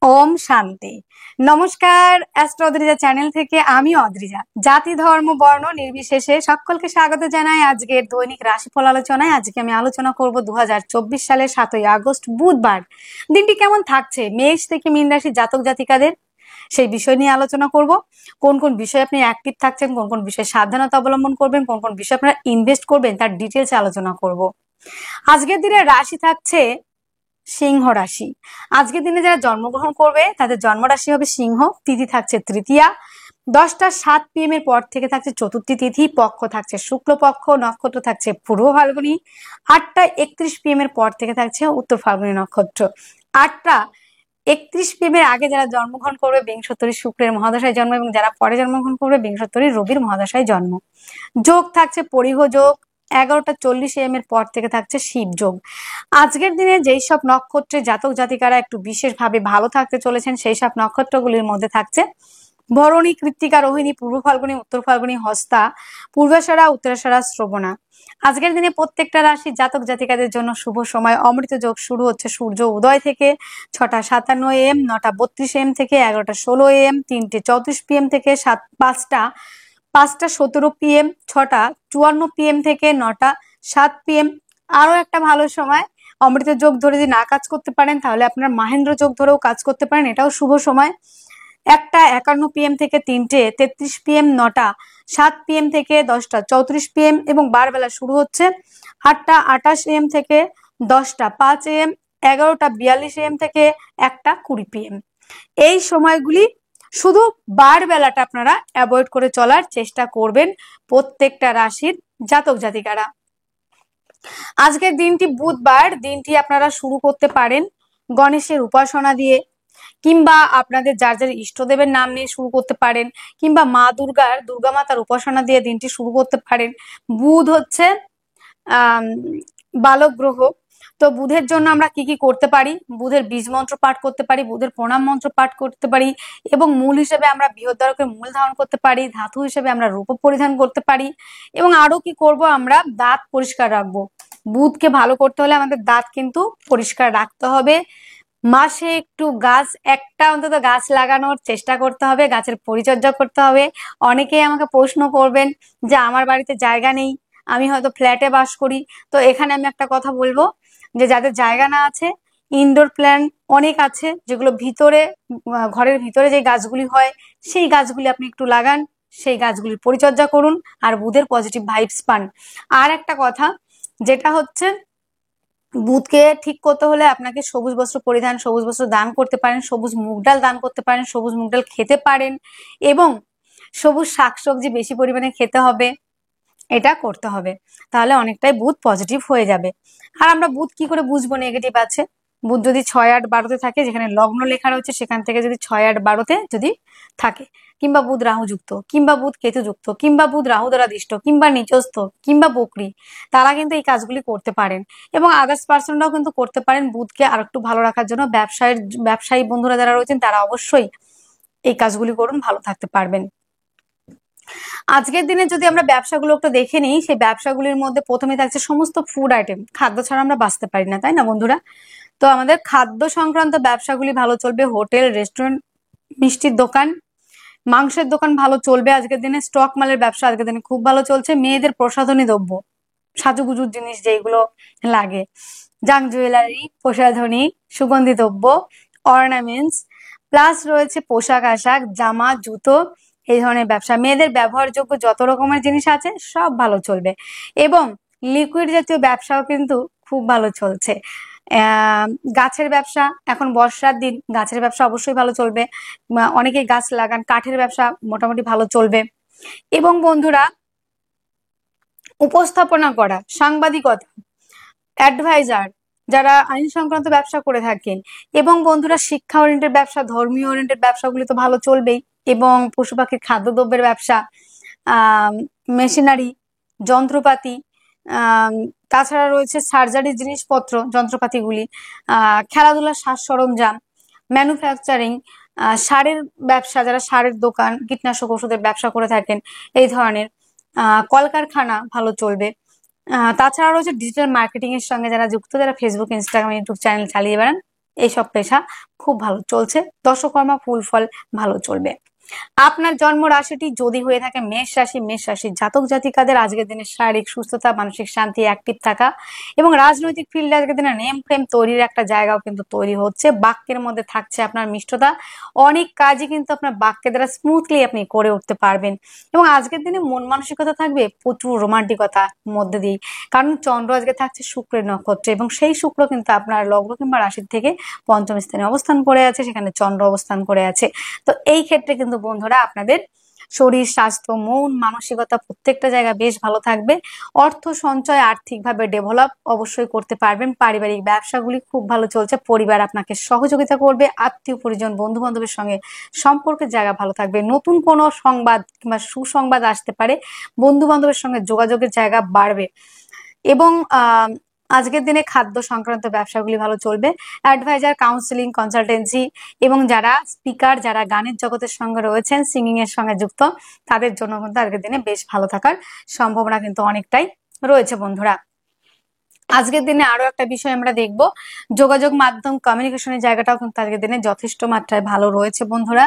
ওম শান্তি। নমস্কার, astro Adrija channel থেকে আমি অদ্রিজা। জাতি ধর্ম বর্ণ নির্বিশেষে সকলকে স্বাগত জানাই আজকের দৈনিক রাশিফল আলোচনায়। আজকে আমি আলোচনা করব 2024 সালের 7ই আগস্ট বুধবার দিনটি কেমন থাকছে মেষ থেকে মীন রাশি জাতক জাতিকাদের, সেই বিষয় নিয়ে আলোচনা করব। কোন কোন বিষয়ে আপনি অ্যাক্টিভ থাকছেন, কোন কোন বিষয়ে সাবধানতা অবলম্বন করবেন, কোন কোন বিষয়ে আপনারা ইনভেস্ট করবেন, তার ডিটেলসে আলোচনা করব। আজকের দিনে রাশি থাকছে সিংহ রাশি। আজকের দিনে যারা জন্মগ্রহণ করবে তাদের জন্ম রাশি হবে সিংহ। তিথি থাকছে তৃতীয়া, 10টা 7 PM এর পর থেকে থাকছে চতুর্থী তিথি, পক্ষ থাকছে শুক্লপক্ষ, নক্ষত্র থাকছে পূর্ব ফাল্গুনী। 8টা 31 PM এর পর থেকে থাকছে উত্তর ফাল্গুনী নক্ষত্র। 8টা 31 PM এর আগে যারা জন্মগ্রহণ করবে বিংশোত্তরী শুক্রের মহাদশায় জন্ম, এবং যারা পরে জন্মগ্রহণ করবে বিংশোত্তরী রবির মহাদশায় জন্ম। যোগ থাকছে পরিহ যোগ, 11টা 40 AM এর পর থেকে থাকছে শিব যোগ। আজকের দিনে যেই সব নক্ষত্রে জাতক জাতিকারা একটু বিশেষভাবে ভালো থাকতে চলেছেন সেই সব নক্ষত্রগুলির মধ্যে থাকছে ভরণী, কৃত্তিকা, রোহিণী, পূর্ব ফাল্গুনী, উত্তর ফাল্গুনী, হস্তা, পূর্বাষাঢ়া, উত্তরাষাঢ়া, শ্রবণা। আজকের দিনে প্রত্যেকটা রাশির জাতক জাতিকাদের জন্য শুভ সময়। অমৃত যোগ শুরু হচ্ছে সূর্য উদয় থেকে 6টা 57 AM, 9টা 32 AM থেকে 11টা 16 AM, 3টে 34 PM থেকে 5টা 17 PM, 6টা 54 PM থেকে 9টা 7 PM। আরো একটা ভালো সময়, অমৃত যোগ ধরে যদি না কাজ করতে পারেন তাহলে আপনার মাহেন্দ্র যোগ ধরেও কাজ করতে পারেন, এটাও শুভ সময়। 1টা 51 PM থেকে 3টে 33 PM, 9টা 7 PM থেকে 10টা 34 PM, এবং বারবেলা শুরু হচ্ছে 8টা 28 AM থেকে 10টা 5 AM, 11টা 42 AM থেকে 1টা 20 PM। এই সময়গুলি শুধু বার বেলাটা আপনারা অ্যাভয়েড করে চলার চেষ্টা করবেন প্রত্যেকটা রাশির জাতক জাতিকারা। আজকের দিনটি বুধবার, দিনটি আপনারা শুরু করতে পারেন গণেশের উপাসনা দিয়ে, কিংবা আপনাদের যার যার ইষ্টদেবের নাম নিয়ে শুরু করতে পারেন, কিংবা মা দুর্গা মাতার উপাসনা দিয়ে দিনটি শুরু করতে পারেন। বুধ হচ্ছে বালক গ্রহ, তো বুধের জন্য আমরা কি কি করতে পারি? বুধের বীজ মন্ত্র পাঠ করতে পারি, বুধের প্রণাম মন্ত্র পাঠ করতে পারি, এবং মূল হিসেবে আমরা বৃহদারকের মূল ধারণ করতে পারি, ধাতু হিসেবে আমরা রূপ পরিধান করতে পারি, এবং আরো কি করব, আমরা দাঁত পরিষ্কার রাখবো। বুধকে ভালো করতে হলে আমাদের দাঁত কিন্তু পরিষ্কার রাখতে হবে। মাসে একটু একটা অন্তত গাছ লাগানোর চেষ্টা করতে হবে, গাছের পরিচর্যা করতে হবে। অনেকেই আমাকে প্রশ্ন করবেন যে আমার বাড়িতে জায়গা নেই, আমি হয়তো ফ্ল্যাটে বাস করি। তো এখানে আমি একটা কথা বলবো যে যাদের জায়গা না আছে, ইনডোর প্ল্যান্ট অনেক আছে, যেগুলো ভিতরে ঘরের ভিতরে যে গাছগুলি হয় সেই গাছগুলি আপনি একটু লাগান, সেই গাছগুলির পরিচর্যা করুন, আর বুধের পজিটিভ ভাইবস পান। আর একটা কথা যেটা হচ্ছে, বুধকে ঠিক করতে হলে আপনাকে সবুজ বস্ত্র পরিধান, সবুজ বস্ত্র দান করতে পারেন, সবুজ মুগ ডাল দান করতে পারেন, সবুজ মুগ ডাল খেতে পারেন, এবং সবুজ শাকসবজি বেশি পরিমাণে খেতে হবে, এটা করতে হবে। তাহলে অনেকটাই বুধ পজিটিভ হয়ে যাবে। আর আমরা বুধ কি করে বুঝবো নেগেটিভ আছে? বুধ যদি 6, 8, 12-তে থাকে, যেখানে লগ্ন লেখা রয়েছে সেখান থেকে যদি 6, 8, 12-তে যদি থাকে, কিংবা বুধ রাহু যুক্ত, কিংবা বুধ কেতু যুক্ত, কিংবা বুধ রাহু দ্বারা দিষ্ট, কিংবা নিচস্থ, কিংবা বকরি, তারা কিন্তু এই কাজগুলি করতে পারেন। এবং আদার্স পার্সনরাও কিন্তু করতে পারেন বুধকে আর একটু ভালো রাখার জন্য। ব্যবসায়ী বন্ধুরা যারা রয়েছেন তারা অবশ্যই এই কাজগুলি করুন, ভালো থাকতে পারবেন। আজকের দিনে যদি আমরা ব্যবসাগুলো একটু দেখে নিই, সেই ব্যবসাগুলির মধ্যে প্রথমে থাকছে সমস্ত ফুড আইটেম। খাদ্য ছাড়া আমরা বাঁচতে পারি না, তাই না বন্ধুরা? তো আমাদের খাদ্য সংক্রান্ত ব্যবসাগুলি ভালো চলবে। হোটেল, রেস্টুরেন্ট, মিষ্টির দোকান, মাংসের দোকান ভালো চলবে আজকের দিনে। স্টক মালের ব্যবসা আজকের দিনে খুব ভালো চলছে। মেয়েদের প্রসাধনী দ্রব্য, সাজুগুজুর জিনিস যেগুলো লাগে, জাং জুয়েলারি, প্রসাধনী, সুগন্ধি দ্রব্য, অর্নামেন্টস, প্লাস রয়েছে পোশাক আশাক, জামা, জুতো, এই ধরনের ব্যবসা। মেয়েদের ব্যবহারযোগ্য যত রকমের জিনিস আছে সব ভালো চলবে, এবং লিকুইড জাতীয় ব্যবসাও কিন্তু খুব ভালো চলছে। গাছের ব্যবসা, এখন বর্ষার দিন, গাছের ব্যবসা অবশ্যই ভালো চলবে। অনেকে গাছ লাগান, কাঠের ব্যবসা মোটামুটি ভালো চলবে। এবং বন্ধুরা, উপস্থাপনা করা, সাংবাদিকতা, অ্যাডভাইজার, যারা আইন সংক্রান্ত ব্যবসা করে থাকেন, এবং বন্ধুরা শিক্ষা ওরিয়েন্টেড ব্যবসা, ধর্মীয় ওরিয়েন্টেড ব্যবসাগুলি তো ভালো চলবেই, এবং পশু পাখির খাদ্যদ্রব্যের ব্যবসা, মেশিনারি, যন্ত্রপাতি, তাছাড়া রয়েছে সার্জারি জিনিসপত্র, যন্ত্রপাতিগুলি, খেলাধুলার সাজ সরঞ্জাম, ম্যানুফ্যাকচারিং, সারের ব্যবসা, যারা সারের দোকান, কীটনাশক ওষুধের ব্যবসা করে থাকেন, এই ধরনের কলকারখানা ভালো চলবে। তাছাড়া রয়েছে ডিজিটাল মার্কেটিং এর সঙ্গে যারা যুক্ত, যারা ফেসবুক, ইনস্টাগ্রাম, ইউটিউব চ্যানেল চালিয়ে বেড়ান, এইসব পেশা খুব ভালো চলছে। দশকর্মা ফুল ফল ভালো চলবে। আপনার জন্ম রাশিটি যদি হয়ে থাকে মেষ রাশি, মেষ রাশির জাতক জাতিকাদের আজকের দিনে শারীরিক সুস্থতা, মানসিক শান্তি, অ্যাক্টিভ থাকা এবং রাজনৈতিক ফিল্ডে আজকের দিনে নেম ফ্রেম তৈরির একটা জায়গাও কিন্তু তৈরি হচ্ছে। বাক্যের মধ্যে থাকছে আপনার মিষ্টতা, অনেক কাজই কিন্তু আপনার বাক্যের দ্বারা স্মুথলি আপনি করে উঠতে পারবেন। এবং আজকের দিনে মন মানসিকতা থাকবে প্রচুর রোমান্টিকতার মধ্যে দিয়ে, কারণ চন্দ্র আজকে থাকছে শুক্রের নক্ষত্রে এবং সেই শুক্র কিন্তু আপনার লগ্ন কিংবা রাশির থেকে পঞ্চম স্থানে অবস্থান করে আছে, সেখানে চন্দ্র অবস্থান করে আছে। তো এই ক্ষেত্রে কিন্তু বন্ধুরা আপনাদের শরীর স্বাস্থ্য মন মানসিকতা প্রত্যেকটা জায়গা বেশ ভালো থাকবে। অর্থ সঞ্চয় আর্থিকভাবে ডেভেলপ অবশ্যই করতে পারবেন। পারিবারিক ব্যবসাগুলি খুব ভালো চলছে, পরিবার আপনাকে সহযোগিতা করবে, আত্মীয় পরিজন বন্ধু বান্ধবের সঙ্গে সম্পর্কের জায়গা ভালো থাকবে। নতুন কোনো সংবাদ কিংবা সুসংবাদ আসতে পারে, বন্ধু বান্ধবের সঙ্গে যোগাযোগের জায়গা বাড়বে। এবং আজকের দিনে খাদ্য সংক্রান্ত ব্যবসাগুলি ভালো চলবে। অ্যাডভাইজার, কাউন্সিলিং, কনসালটেন্সি এবং যারা স্পিকার, যারা গানের জগতের সঙ্গে রয়েছেন, সিঙ্গিং এর সঙ্গে যুক্ত, তাদের জন্য কিন্তু আজকের দিনে বেশ ভালো থাকার সম্ভাবনা কিন্তু অনেকটাই রয়েছে বন্ধুরা। আজকের দিনে আরো একটা বিষয় আমরা দেখব, যোগাযোগ মাধ্যম কমিউনিকেশনের জায়গাটাও কিন্তু আজকের দিনে যথেষ্ট মাত্রায় ভালো রয়েছে বন্ধুরা।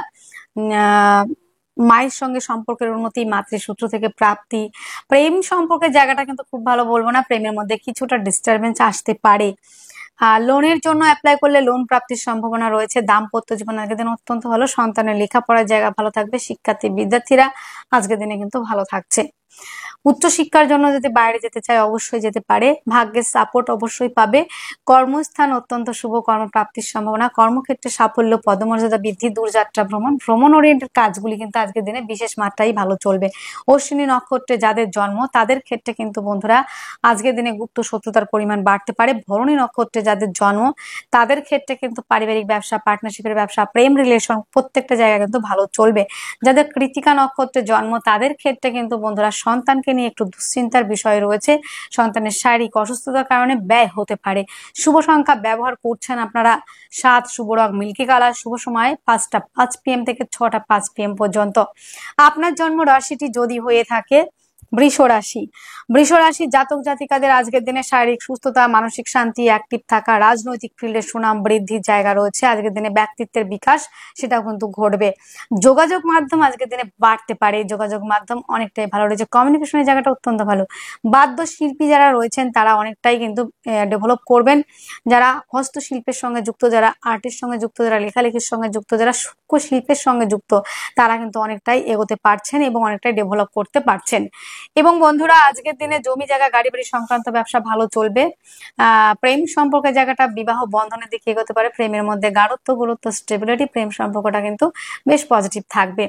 মায়ের সঙ্গে সম্পর্কের উন্নতি, মাতৃসূত্র থেকে প্রাপ্তি, প্রেম সম্পর্কের জায়গাটা কিন্তু খুব ভালো বলবো না, প্রেমের মধ্যে কিছুটা ডিস্টারবেন্স আসতে পারে। লোনের জন্য অ্যাপ্লাই করলে লোন প্রাপ্তির সম্ভাবনা রয়েছে। দাম্পত্য জীবন আজকের দিন অত্যন্ত ভালো। সন্তানের লেখাপড়ার জায়গা ভালো থাকবে। শিক্ষার্থী বিদ্যার্থীরা আজকের দিনে কিন্তু ভালো থাকছে। উচ্চশিক্ষার জন্য যদি বাইরে যেতে চায় অবশ্যই যেতে পারে। ভাগ্যের সাপোর্ট অবশ্যই পাবে। কর্মস্থান অত্যন্ত শুভ, কর্মপ্রাপ্তির সম্ভাবনা, কর্মক্ষেত্রে সাফল্য, পদমর্যাদা বৃদ্ধি, দূরযাত্রা ভ্রমণ, ভ্রমণ ওরিয়েন্টেড কাজগুলি কিন্তু আজকের দিনে বিশেষ মাত্রায় ভালো চলবে। অশ্বিনী নক্ষত্রে যাদের জন্ম তাদের ক্ষেত্রে কিন্তু বন্ধুরা আজকের দিনে গুপ্ত শত্রুতার পরিমাণ বাড়তে পারে। ভরণী নক্ষত্রে যাদের জন্ম তাদের ক্ষেত্রে কিন্তু পারিবারিক ব্যবসা, পার্টনারশিপের ব্যবসা, প্রেম রিলেশন প্রত্যেকটা জায়গা কিন্তু ভালো চলবে। যাদের কৃতিকা নক্ষত্রে জন্ম তাদের ক্ষেত্রে কিন্তু বন্ধুরা সন্তানকে নিয়ে একটু দুশ্চিন্তার বিষয় রয়েছে। সন্তানের শারীরিক অসুস্থতার কারণে ব্যয় হতে পারে। শুভ সংখ্যা ব্যবহার করছেন আপনারা 7, শুভ রং মিল্কি কালার, শুভ সময় 5টা 5 PM থেকে 6টা 5 PM পর্যন্ত। আপনার জন্ম রাশিটি যদি হয়ে থাকে বৃষ রাশি, বৃষ রাশি জাতক জাতিকাদের আজকের দিনে শারীরিক সুস্থতা, মানসিক শান্তি, অ্যাক্টিভ থাকা, রাজনৈতিক ফিল্ডে সুনাম বৃদ্ধির জায়গা রয়েছে। আজকের দিনে ব্যক্তিত্বের বিকাশ সেটাও কিন্তু ঘটবে। যোগাযোগ মাধ্যম আজকের দিনে বাড়তে পারে, যোগাযোগ মাধ্যম অনেকটাই ভালো রয়েছে। কমিউনিকেশনের জায়গাটা অত্যন্ত ভালো। বাদ্য শিল্পী যারা রয়েছেন তারা অনেকটাই কিন্তু ডেভেলপ করবেন। যারা হস্তশিল্পের সঙ্গে যুক্ত, যারা আর্টের সঙ্গে যুক্ত, যারা লেখালেখির সঙ্গে যুক্ত, যারা সূক্ষ্ম শিল্পের সঙ্গে যুক্ত, তারা কিন্তু অনেকটাই এগোতে পারছেন এবং অনেকটাই ডেভেলপ করতে পারছেন। এবং বন্ধুরা আজকের দিনে জমি জায়গা গাড়ি বাড়ি সংক্রান্ত ব্যবসা ভালো চলবে। প্রেম সম্পর্কের জায়গাটা বিবাহ বন্ধনের দিকে এগোতে পারে। প্রেমের মধ্যে গাঢ়ত্ব, গুরুত্ব, স্টেবিলিটি, প্রেম সম্পর্কটা কিন্তু বেশ পজিটিভ থাকবে।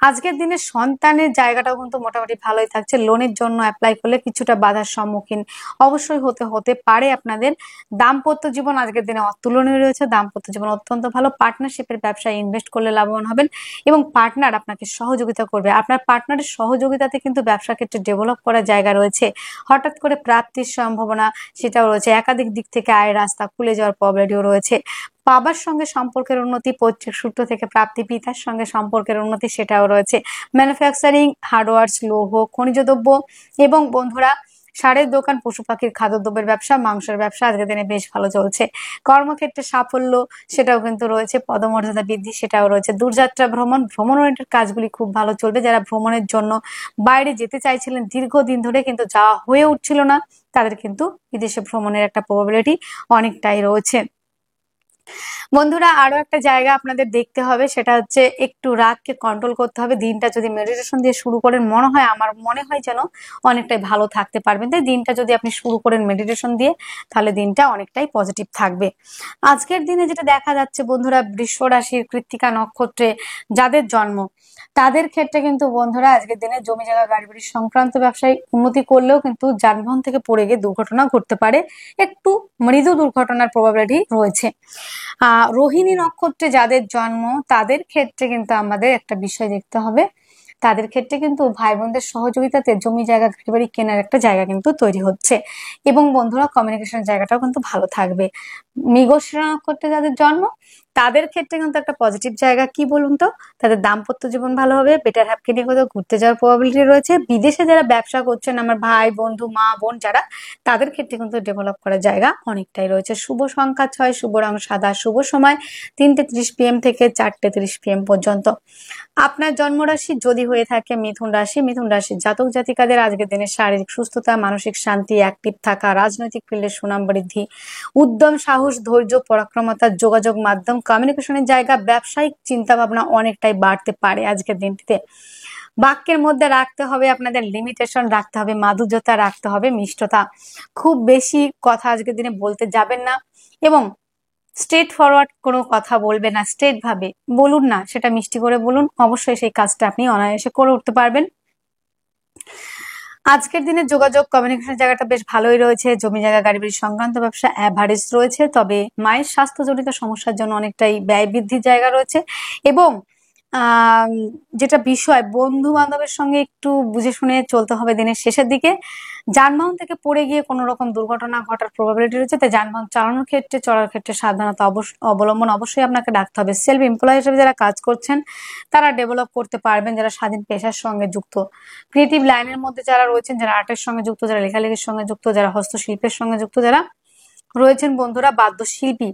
আজকের দিনে সন্তানের জায়গাটাও কিন্তু মোটামুটি ভালোই থাকছে। লোনের জন্য অ্যাপ্লাই করলে কিছুটা বাধার সম্মুখীন অবশ্যই হতে পারে আপনাদের। দাম্পত্য জীবন আজকের দিনে অতুলনীয় রয়েছে। দাম্পত্য জীবন অত্যন্ত ভালো। পার্টনারশিপের ব্যবসায় ইনভেস্ট করলে লাভবান হবেন এবং পার্টনার আপনাকে সহযোগিতা করবে। আপনার পার্টনারের সহযোগিতাতে কিন্তু ব্যবসা ক্ষেত্রে ডেভেলপ করার জায়গা রয়েছে। হঠাৎ করে প্রাপ্তির সম্ভাবনা সেটাও রয়েছে। একাধিক দিক থেকে আয়ের রাস্তা খুলে যাওয়ার প্রবলেটিও রয়েছে। বাবার সঙ্গে সম্পর্কের উন্নতি, পৈতৃক সূত্র থেকে প্রাপ্তি, পিতার সঙ্গে সম্পর্কের উন্নতি সেটাও রয়েছে। ম্যানুফ্যাকচারিং, হার্ডওয়ার্স, লৌহ, খনিজ দ্রব্য এবং বন্ধুরা সারের দোকান, পশু পাখির খাদ্যদ্রব্যের ব্যবসা, মাংসের ব্যবসা আজকের দিনে বেশ ভালো চলছে। কর্মক্ষেত্রে সাফল্য সেটাও কিন্তু রয়েছে। পদমর্যাদা বৃদ্ধি সেটাও রয়েছে। দূরযাত্রা ভ্রমণ, ভ্রমণ ওরিয়েন্টেড কাজগুলি খুব ভালো চলবে। যারা ভ্রমণের জন্য বাইরে যেতে চাইছিলেন দীর্ঘদিন ধরে কিন্তু যাওয়া হয়ে উঠছিল না, তাদের কিন্তু বিদেশে ভ্রমণের একটা প্রবাবিলিটি অনেকটাই রয়েছে। বন্ধুরা আরো একটা জায়গা আপনাদের দেখতে হবে, সেটা হচ্ছে একটু রাগকে কন্ট্রোল করতে হবে। দিনটা যদি মেডিটেশন দিয়ে শুরু করেন আমার মনে হয় যেন অনেকটাই ভালো থাকতে পারবেন। তাই দিনটা যদি আপনি শুরু করেন মেডিটেশন দিয়ে তাহলে দিনটা অনেকটাই পজিটিভ থাকবে। আজকের দিনে যেটা দেখা যাচ্ছে বন্ধুরা, বৃষ রাশির কৃত্তিকা নক্ষত্রে যাদের জন্ম তাদের ক্ষেত্রে কিন্তু বন্ধুরা আজকের দিনে জমি জায়গা গাড়ি বাড়ি সংক্রান্ত ব্যবসায় উন্নতি করলেও কিন্তু যানবাহন থেকে পড়ে গিয়ে দুর্ঘটনা ঘটতে পারে। একটু মৃদু দুর্ঘটনার প্রবাবিলিটি রয়েছে। রোহিণী নক্ষত্রে যাদের জন্ম তাদের ক্ষেত্রে কিন্তু আমাদের একটা বিষয় দেখতে হবে, তাদের ক্ষেত্রে কিন্তু ভাই বোনদের সহযোগিতাতে জমি জায়গা গাড়ি বাড়ি কেনার একটা জায়গা কিন্তু তৈরি হচ্ছে এবং বন্ধুরা কমিউনিকেশনের জায়গাটাও কিন্তু ভালো থাকবে। মৃগশিরা নক্ষত্রে যাদের জন্ম তাদের ক্ষেত্রে কিন্তু একটা পজিটিভ জায়গা, কি বলুন তো, তাদের দাম্পত্য জীবন ভালো হবে, বেটার হাফকে নিয়ে কোথাও ঘুরতে যাওয়ার প্রবাবিলিটি রয়েছে। বিদেশে যারা ব্যবসা করছেন, আমার ভাই বন্ধু মা বোন যারা, তাদের ক্ষেত্রে কিন্তু ডেভেলপ করার জায়গা অনেকটাই রয়েছে। শুভ সংখ্যা 6, শুভ রং সাদা, শুভ সময় 3:30 PM থেকে 4:30 PM পর্যন্ত। আপনার জন্মরাশি যদি হয়ে থাকে মিথুন রাশি, মিথুন রাশির জাতক জাতিকাদের আজকের দিনে শারীরিক সুস্থতা, মানসিক শান্তি, অ্যাক্টিভ থাকা, রাজনৈতিক ফিল্ডে সুনাম বৃদ্ধি, উদ্যম, সাহস, ধৈর্য, পরাক্রমতা, যোগাযোগ মাধ্যম, কমিউনিকেশনের জায়গা, ব্যবসায়িক চিন্তা ভাবনা অনেকটাই বাড়তে পারে আজকের দিনটিতে। বাক্যের মধ্যে রাখতে হবে আপনাদের লিমিটেশন, রাখতে হবে মাধুর্যতা, রাখতে হবে মিষ্টতা। খুব বেশি কথা আজকের দিনে বলতে যাবেন না, এবং স্ট্রেট ফরওয়ার্ড কোনো কথা বলবেন না, স্ট্রেট ভাবে বলুন না, সেটা মিষ্টি করে বলুন, অবশ্যই সেই কাজটা আপনি অনায়াসে করে উঠতে পারবেন। আজকের দিনে যোগাযোগ কমিউনিকেশন জায়গাটা বেশ ভালোই রয়েছে। জমি জায়গা গাড়ি বাড়ি সংক্রান্ত ব্যবসা অ্যাভারেজ রয়েছে, তবে মায়ের স্বাস্থ্যজনিত সমস্যার জন্য অনেকটাই ব্যয় বৃদ্ধির জায়গা রয়েছে। এবং যেটা বিষয়, বন্ধু বান্ধবের সঙ্গে একটু বুঝে শুনে চলতে হবে দিনের শেষের দিকে। যানবাহন থেকে পড়ে গিয়ে কোনো রকম দুর্ঘটনা ঘটার প্রবাবিলিটি রয়েছে, তাই যানবাহন চালানোর ক্ষেত্রে, চলার ক্ষেত্রে সাবধানতা অবলম্বন অবশ্যই আপনাকে রাখতে হবে। সেলফ এমপ্লয় হিসেবে যারা কাজ করছেন তারা ডেভেলপ করতে পারবেন, যারা স্বাধীন পেশার সঙ্গে যুক্ত, ক্রিয়েটিভ লাইনের মধ্যে যারা রয়েছেন, যারা আর্টের সঙ্গে যুক্ত, যারা লেখালেখির সঙ্গে যুক্ত, যারা হস্তশিল্পের সঙ্গে যুক্ত, যারা রয়েছেন বন্ধুরা বাদ্যশিল্পী,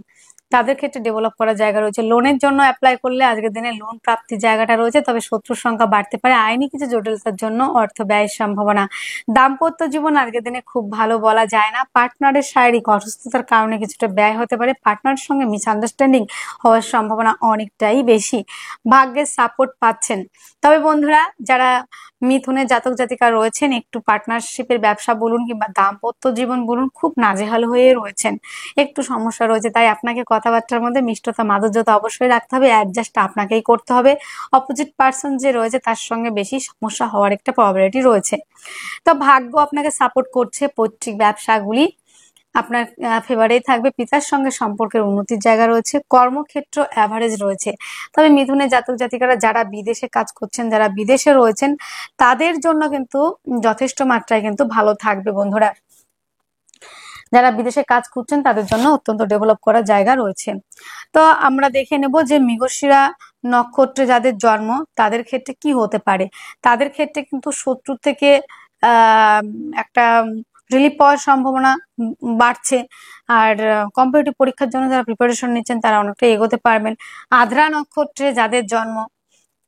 তাদের ক্ষেত্রে ডেভেলপ করার জায়গা রয়েছে। লোনের জন্য অ্যাপ্লাই করলে আজকের দিনে লোন প্রাপ্তির জায়গাটা রয়েছে, তবে শত্রুর সংখ্যা বাড়তে পারে, আইনি কিছু জটিলতার জন্য অর্থ ব্যয়ের সম্ভাবনা। দাম্পত্য জীবন আজকের দিনে খুব ভালো বলা যায় না, পার্টনারের শারীরিক অসুস্থতার কারণে কিছুটা ব্যয় হতে পারে, পার্টনারের সঙ্গে মিসআন্ডারস্ট্যান্ডিং হওয়ার সম্ভাবনা অনেকটাই বেশি। ভাগ্যের সাপোর্ট পাচ্ছেন, তবে বন্ধুরা যারা মিথুনের জাতক জাতিকা রয়েছেন, একটু পার্টনারশিপের ব্যবসা বলুন কিংবা দাম্পত্য জীবন বলুন, খুব নাজেহাল হয়ে রয়েছেন, একটু সমস্যা রয়েছে, তাই আপনাকে কথাবার্তার মধ্যে মিষ্টতা মাধুর্যতা অবশ্যই রাখতে হবে, অ্যাডজাস্ট আপনাকেই করতে হবে। অপোজিট পার্সন যে রয়েছে তার সঙ্গে বেশি সমস্যা হওয়ার একটা প্রবাবিলিটি রয়েছে। তো ভাগ্য আপনাকে সাপোর্ট করছে, পৈতৃক ব্যবসাগুলি আপনার ফেভারেই থাকবে, পিতার সঙ্গে সম্পর্কের উন্নতির জায়গা রয়েছে, কর্মক্ষেত্র অ্যাভারেজ রয়েছে। তবে মিথুনের জাতক জাতিকারা যারা বিদেশে কাজ করছেন, যারা বিদেশে রয়েছেন, তাদের জন্য কিন্তু যথেষ্ট মাত্রায় কিন্তু ভালো থাকবে বন্ধুরা। যারা বিদেশে কাজ করছেন তাদের জন্য অত্যন্ত ডেভেলপ করার জায়গা রয়েছে। তো আমরা দেখে নেব যে মৃগশিরা নক্ষত্রে যাদের জন্ম তাদের ক্ষেত্রে কি হতে পারে। তাদের ক্ষেত্রে কিন্তু শত্রু থেকে আহ একটা রিলিফ পাওয়ার সম্ভাবনা বাড়ছে, আর কম্পিটিটিভ পরীক্ষার জন্য যারা প্রিপারেশন নিচ্ছেন তারা অনেকটা এগোতে পারবেন। আদ্রা নক্ষত্রে যাদের জন্ম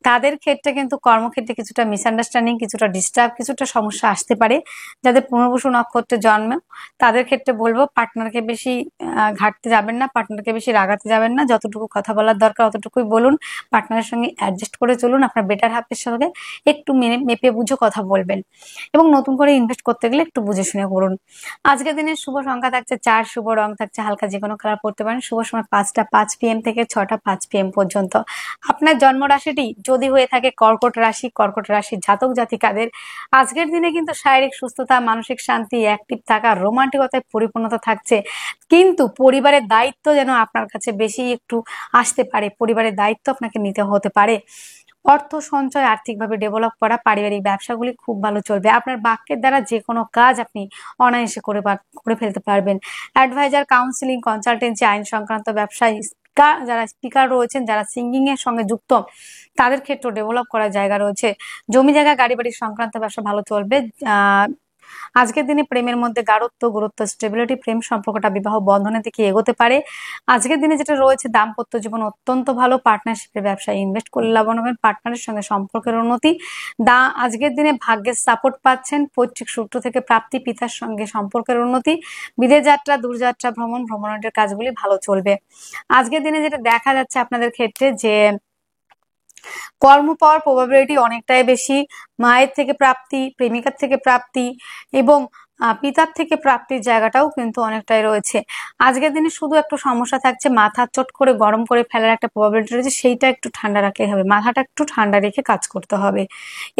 তাদের ক্ষেত্রে কিন্তু কর্মক্ষেত্রে কিছুটা মিসআন্ডারস্ট্যান্ডিং, কিছুটা ডিস্টার্ব, কিছুটা সমস্যা আসতে পারে। যাদের পুনর্বসু নক্ষত্রে জন্ম তাদের ক্ষেত্রে বলবো পার্টনারকে বেশি ঘাটতে যাবেন না, পার্টনারকে বেশি রাগাতে যাবেন না, যতটুকু কথা বলার দরকার অতটুকুই বলুন, পার্টনারের সঙ্গে অ্যাডজাস্ট করে চলুন, আপনার বেটার হাফের সঙ্গে একটু মেপে বুঝে কথা বলবেন, এবং নতুন করে ইনভেস্ট করতে গেলে একটু বুঝে শুনে করুন। আজকের দিনের শুভ সংখ্যা থাকছে 4, শুভ রং থাকছে হালকা যে কোনো কালার পড়তে পারেন, শুভ সময় 5টা 5 PM থেকে 6টা 5 PM পর্যন্ত। আপনার জন্ম রাশিটি যদি হয়ে থাকে কর্কট রাশি, কর্কট রাশির জাতক জাতিকাদের আজকের দিনে কিন্তু শারীরিক সুস্থতা, মানসিক শান্তি, অ্যাক্টিভ থাকা, রোমান্টিকতায় পরিপূর্ণতা থাকছে, কিন্তু পরিবারের দায়িত্ব যেন আপনার কাছে বেশি একটু আসতে পারে, পরিবারের দায়িত্ব আপনাকে নিতে হতে পারে। অর্থ সঞ্চয়, আর্থিকভাবে ডেভেলপ করা, পারিবারিক ব্যবসাগুলি খুব ভালো চলবে, আপনার বাক্যের দ্বারা যে কোনো কাজ আপনি অনায়াসে করে ফেলতে পারবেন। অ্যাডভাইজার, কাউন্সিলিং, কনসালটেন্সি, আইন সংক্রান্ত ব্যবসায় যারা স্পিকার রয়েছেন, যারা সিঙ্গিং এর সঙ্গে যুক্ত, তাদের ক্ষেত্রে ডেভেলপ করার জায়গা রয়েছে। জমি জায়গা গাড়ি বাড়ি সংক্রান্ত ব্যবসা ভালো চলবে। আজকের দিনে প্রেমের মধ্যে গাঢ়ত্ব, গুরুত্ব, স্টেবিলিটি, প্রেম সম্পর্কটা বিবাহ বন্ধনের দিকে এগোতে পারে। আজকের দিনে যেটা রয়েছে দাম্পত্য জীবন অত্যন্ত ভালো, পার্টনারশিপের ব্যবসায় ইনভেস্ট করলে লাভবান হবেন, পার্টনারের সঙ্গে সম্পর্কের উন্নতি। আজকের দিনে ভাগ্যের সাপোর্ট পাচ্ছেন, পৈতৃক সূত্র থেকে প্রাপ্তি, পিতার সঙ্গে সম্পর্কের উন্নতি, বিদেশ যাত্রা, দূরযাত্রা, ভ্রমণের কাজগুলি ভালো চলবে। আজকের দিনে যেটা দেখা যাচ্ছে আপনাদের ক্ষেত্রে যে কর্ম পাওয়ার প্রবাবিলিটি অনেকটাই বেশি, মায়ের থেকে প্রাপ্তি, প্রেমিকার থেকে প্রাপ্তি, এবং পিতার থেকে প্রাপ্তির জায়গাটাও কিন্তু অনেকটাই রয়েছে। আজকের দিনে শুধু একটু সমস্যা থাকছে, মাথা চট করে গরম করে ফেলার একটা প্রবাবিলিটি রয়েছে, সেইটা একটু ঠান্ডা রাখতে হবে, মাথাটা একটু ঠান্ডা রেখে কাজ করতে হবে।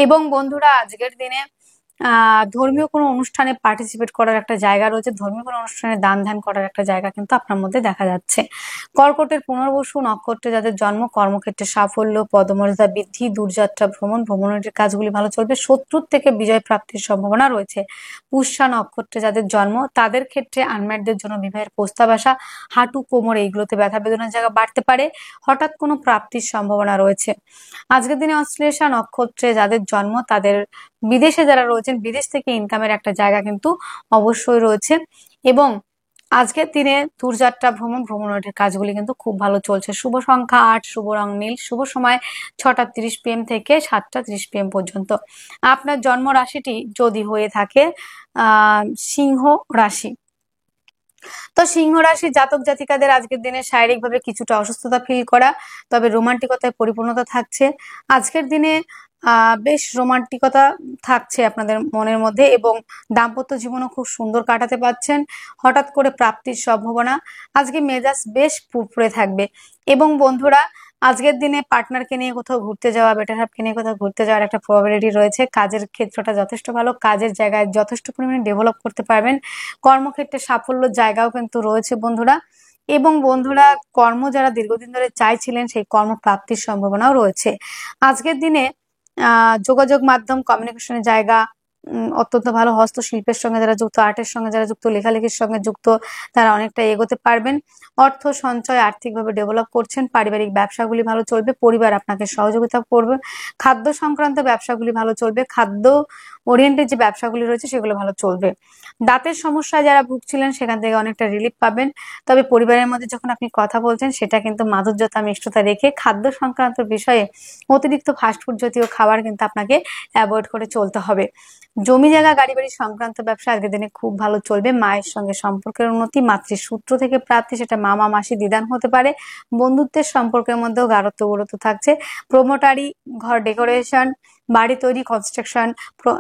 এবং বন্ধুরা আজকের দিনে ধর্মীয় কোনো অনুষ্ঠানে পার্টিসিপেট করার একটা জায়গা রয়েছে, ধর্মীয় কোনো অনুষ্ঠানে দান ধ্যান করার একটা জায়গা কিন্তু আপনার মধ্যে দেখা যাচ্ছে। কর্কটের পুনর্বসু নক্ষত্রে যাদের জন্ম, কর্মক্ষেত্রে সাফল্য, পদমর্যাদা বৃদ্ধি, দূরযাত্রা ভ্রমণের কাজগুলি ভালো চলবে, শত্রুর থেকে বিজয় প্রাপ্তির সম্ভাবনা রয়েছে। পুষ্যা নক্ষত্রে যাদের জন্ম তাদের ক্ষেত্রে আনম্যারিডদের জন্য বিবাহের প্রস্তাব আসা, হাঁটু কোমর এইগুলোতে ব্যথা বেদনার জায়গা বাড়তে পারে, হঠাৎ কোনো প্রাপ্তির সম্ভাবনা রয়েছে। আজকের দিনে অশ্লেষা নক্ষত্রে যাদের জন্ম তাদের বিদেশে যারা রয়েছেন বিদেশ থেকে ইনকামের একটা জায়গা কিন্তু অবশ্যই রয়েছে। এবং আজকের দিনে দূরযাত্রা ভ্রমণের কাজগুলি কিন্তু খুব ভালো চলছে। শুভ সংখ্যা ৮, শুভ রং নীল, শুভ সময় ৬টা ৩০ PM থেকে ৭টা ৩০ PM পর্যন্ত। আপনার জন্ম রাশিটি যদি হয়ে থাকে সিংহ রাশি, তো সিংহ রাশির জাতক জাতিকাদের আজকের দিনে শারীরিকভাবে কিছুটা অসুস্থতা ফিল করা, তবে রোমান্টিকতায় পরিপূর্ণতা থাকছে। আজকের দিনে বেশ রোমান্টিকতা থাকছে আপনাদের মনের মধ্যে এবং দাম্পত্য জীবনও খুব সুন্দর কাটাতে পারছেন। হঠাৎ করে প্রাপ্তির সম্ভাবনা, আজকে মেজাজ বেশ ফুরফুরে থাকবে। এবং বন্ধুরা, আজকের দিনে পার্টনারকে নিয়ে কোথাও ঘুরতে যাওয়া, বেটার হাফকে নিয়ে কোথাও ঘুরতে যাওয়ার একটা প্রবাবিলিটি রয়েছে। কাজের ক্ষেত্রটা যথেষ্ট ভালো, কাজের জায়গায় যথেষ্ট পরিমাণে ডেভেলপ করতে পারবেন। কর্মক্ষেত্রে সাফল্যের জায়গাও কিন্তু রয়েছে বন্ধুরা। এবং বন্ধুরা, কর্ম যারা দীর্ঘদিন ধরে চাইছিলেন সেই কর্মপ্রাপ্তির সম্ভাবনাও রয়েছে। আজকের দিনে যোগাযোগ মাধ্যম, কমিউনিকেশনের জায়গা অত্যন্ত ভালো। হস্তশিল্পের সঙ্গে যারা যুক্ত, আর্টের সঙ্গে যারা যুক্ত, লেখালেখির সঙ্গে যুক্ত, তারা অনেকটা এগোতে পারবেন। অর্থ সঞ্চয়, আর্থিকভাবে ডেভেলপ করছেন। পারিবারিক ব্যবসাগুলি ভালো চলবে, পরিবার আপনাকে সহযোগিতা করবে। খাদ্য সংক্রান্ত ব্যবসাগুলি ভালো চলবে, খাদ্য ওরিয়েন্টেড যে ব্যবসাগুলি রয়েছে সেগুলো ভালো চলবে। দাঁতের সমস্যায় যারা ভুগছিলেন সেখান থেকে অনেকটা রিলিফ পাবেন। তবে পরিবারের মধ্যে যখন আপনি কথা বলছেন সেটা কিন্তু মাধুর্যতা মিষ্টতা রেখে, খাদ্য সংক্রান্ত বিষয়ে অতিরিক্ত ফাস্টফুড জাতীয় খাবার কিন্তু আপনাকে অ্যাভয়েড করে চলতে হবে। জমি জায়গা গাড়ি বাড়ি সংক্রান্ত ব্যবসা আজকের দিনে খুব ভালো চলবে। মায়ের সঙ্গে সম্পর্কের উন্নতি, মাতৃসূত্র থেকে প্রাপ্তি, সেটা মামা মাসি দিদান হতে পারে। বন্ধুত্বের সম্পর্কের মধ্যেও গাঢ়ত্ব গুরুত্ব থাকছে। প্রোমোটারি, ঘর ডেকোরেশন, বাড়ি তৈরি, কনস্ট্রাকশন,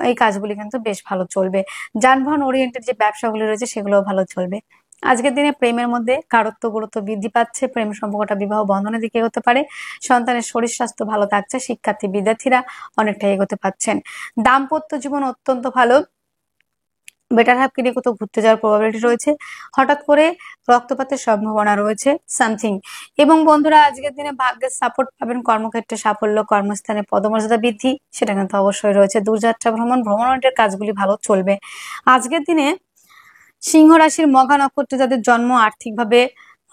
এই কাজগুলি কিন্তু বেশ ভালো চলবে। যানবাহন ওরিয়েন্টেড যে ব্যবসাগুলি রয়েছে সেগুলোও ভালো চলবে। আজকের দিনে প্রেমের মধ্যে গাঢ়ত্ব গুরুত্ব বৃদ্ধি পাচ্ছে, প্রেম সম্পর্কটা বিবাহ বন্ধনের দিকে এগোতে পারে। সন্তানের শরীর স্বাস্থ্য ভালো থাকছে, শিক্ষার্থী বিদ্যার্থীরা অনেকটা এগোতে পাচ্ছেন। দাম্পত্য জীবন অত্যন্ত ভালো, বেটার হাফ কিনে কোথাও ঘুরতে যাওয়ার প্রবাবিলিটি রয়েছে। হঠাৎ করে রক্তপাতের সম্ভাবনা রয়েছে সামথিং। এবং বন্ধুরা, আজকের দিনে ভাগ্যের সাপোর্ট পাবেন, কর্মক্ষেত্রে সাফল্য, কর্মস্থানে পদমর্যাদা বৃদ্ধি সেটা কিন্তু অবশ্যই রয়েছে। দূরযাত্রা ভ্রমণের কাজগুলি ভালো চলবে। আজকের দিনে সিংহ রাশির মঘা নক্ষত্রে যাদের জন্ম আর্থিকভাবে